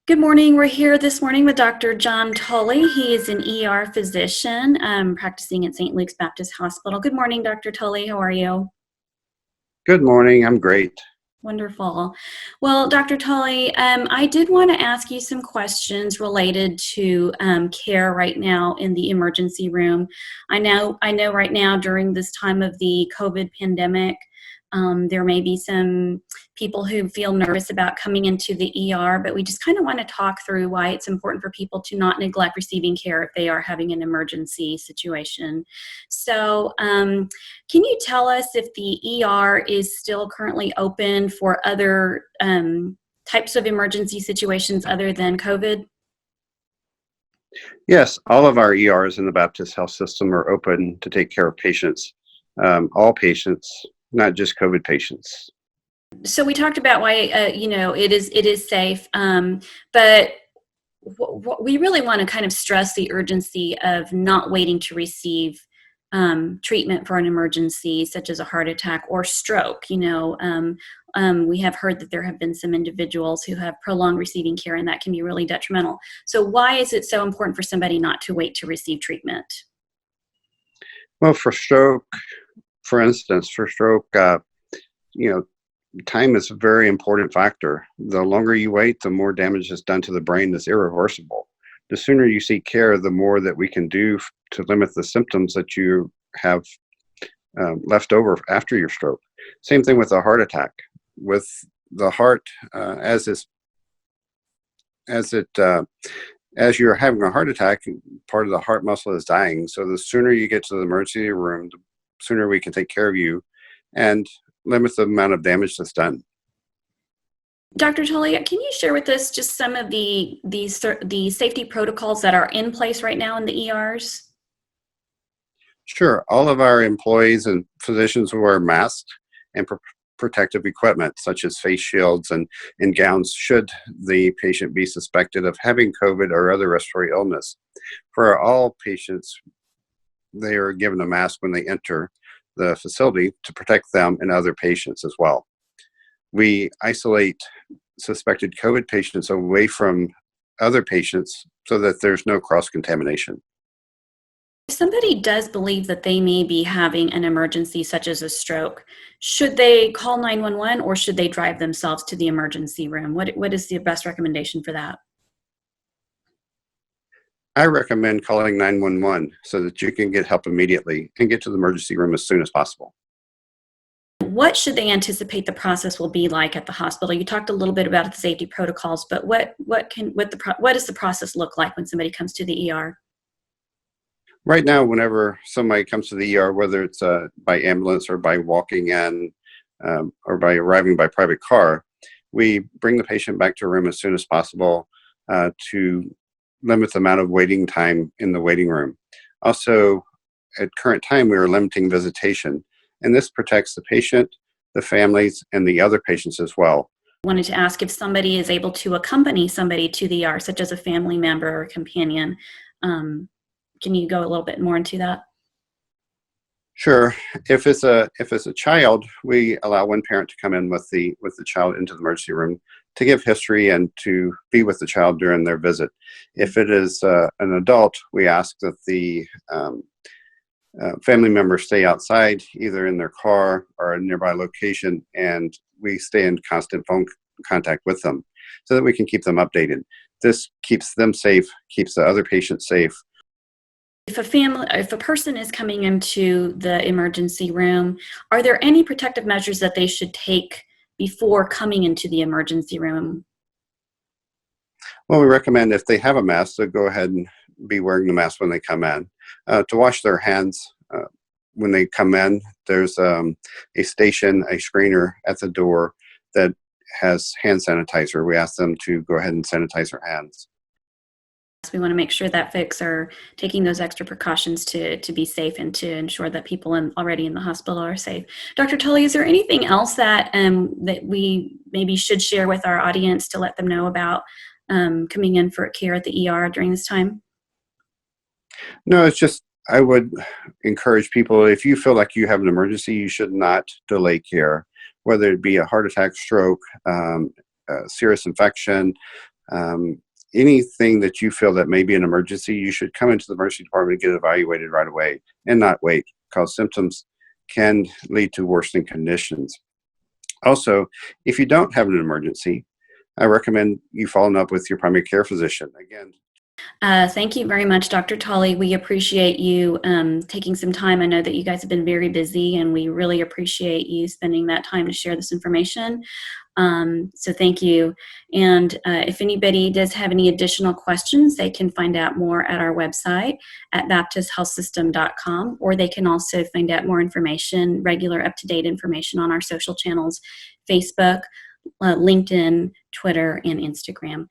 Good morning. We're here this morning with Dr. John Tully. He is an ER physician practicing at St. Luke's Baptist Hospital. Good morning, Dr. Tully. How are you? Good morning. I'm great. Wonderful. Well, Dr. Tully, I did want to ask you some questions related to care right now in the emergency room. I know right now during this time of the COVID pandemic, there may be some people who feel nervous about coming into the ER, but we just kind of want to talk through why it's important for people to not neglect receiving care if they are having an emergency situation. So, can you tell us if the ER is still currently open for other types of emergency situations other than COVID? Yes, all of our ERs in the Baptist Health System are open to take care of patients, all patients, not just COVID patients. So we talked about why it is safe, but we really want to kind of stress the urgency of not waiting to receive treatment for an emergency such as a heart attack or stroke. We have heard that there have been some individuals who have prolonged receiving care, and that can be really detrimental. So why is it so important for somebody not to wait to receive treatment? Well, for stroke, for instance, you know, time is a very important factor. The longer you wait, the more damage is done to the brain that's irreversible. The sooner you seek care, the more that we can do to limit the symptoms that you have left over after your stroke. Same thing with a heart attack. With the heart, as you're having a heart attack, part of the heart muscle is dying. So the sooner you get to the emergency room, the sooner we can take care of you and limit the amount of damage that's done. Dr. Tully, can you share with us just some of the safety protocols that are in place right now in the ERs? Sure, all of our employees and physicians wear masks and protective equipment such as face shields and gowns should the patient be suspected of having COVID or other respiratory illness. For all patients, they are given a mask when they enter the facility to protect them and other patients as well. We isolate suspected COVID patients away from other patients so that there's no cross-contamination. If somebody does believe that they may be having an emergency such as a stroke, should they call 911 or should they drive themselves to the emergency room? What is the best recommendation for that? I recommend calling 911 so that you can get help immediately and get to the emergency room as soon as possible. What should they anticipate the process will be like at the hospital? You talked a little bit about the safety protocols, but what does the process look like when somebody comes to the ER? Right now, whenever somebody comes to the ER, whether it's by ambulance or by walking in or by arriving by private car, we bring the patient back to a room as soon as possible to limit the amount of waiting time in the waiting room. Also, at current time, we are limiting visitation, and this protects the patient, the families, and the other patients as well. I wanted to ask if somebody is able to accompany somebody to the ER, such as a family member or a companion. Can you go a little bit more into that? Sure. If it's a child, we allow one parent to come in with the child into the emergency room to give history and to be with the child during their visit. If it is an adult, we ask that the family members stay outside, either in their car or a nearby location, and we stay in constant phone contact with them so that we can keep them updated. This keeps them safe, keeps the other patients safe. If a person is coming into the emergency room, are there any protective measures that they should take before coming into the emergency room? Well, we recommend if they have a mask, to go ahead and be wearing the mask when they come in. To wash their hands when they come in, there's a screener at the door that has hand sanitizer. We ask them to go ahead and sanitize their hands. We want to make sure that folks are taking those extra precautions to be safe and to ensure that people already in the hospital are safe. Dr. Tully, is there anything else that we maybe should share with our audience to let them know about coming in for care at the ER during this time? No, it's just I would encourage people, if you feel like you have an emergency, you should not delay care, whether it be a heart attack, stroke, a serious infection, Um, Anything that you feel that may be an emergency, you should come into the emergency department and get evaluated right away and not wait, because symptoms can lead to worsening conditions. Also, if you don't have an emergency, I recommend you following up with your primary care physician. Again, Thank you very much, Dr. Tully. We appreciate you taking some time. I know that you guys have been very busy, and we really appreciate you spending that time to share this information. So thank you. And if anybody does have any additional questions, they can find out more at our website at baptisthealthsystem.com, or they can also find out more information, regular up-to-date information on our social channels, Facebook, LinkedIn, Twitter, and Instagram.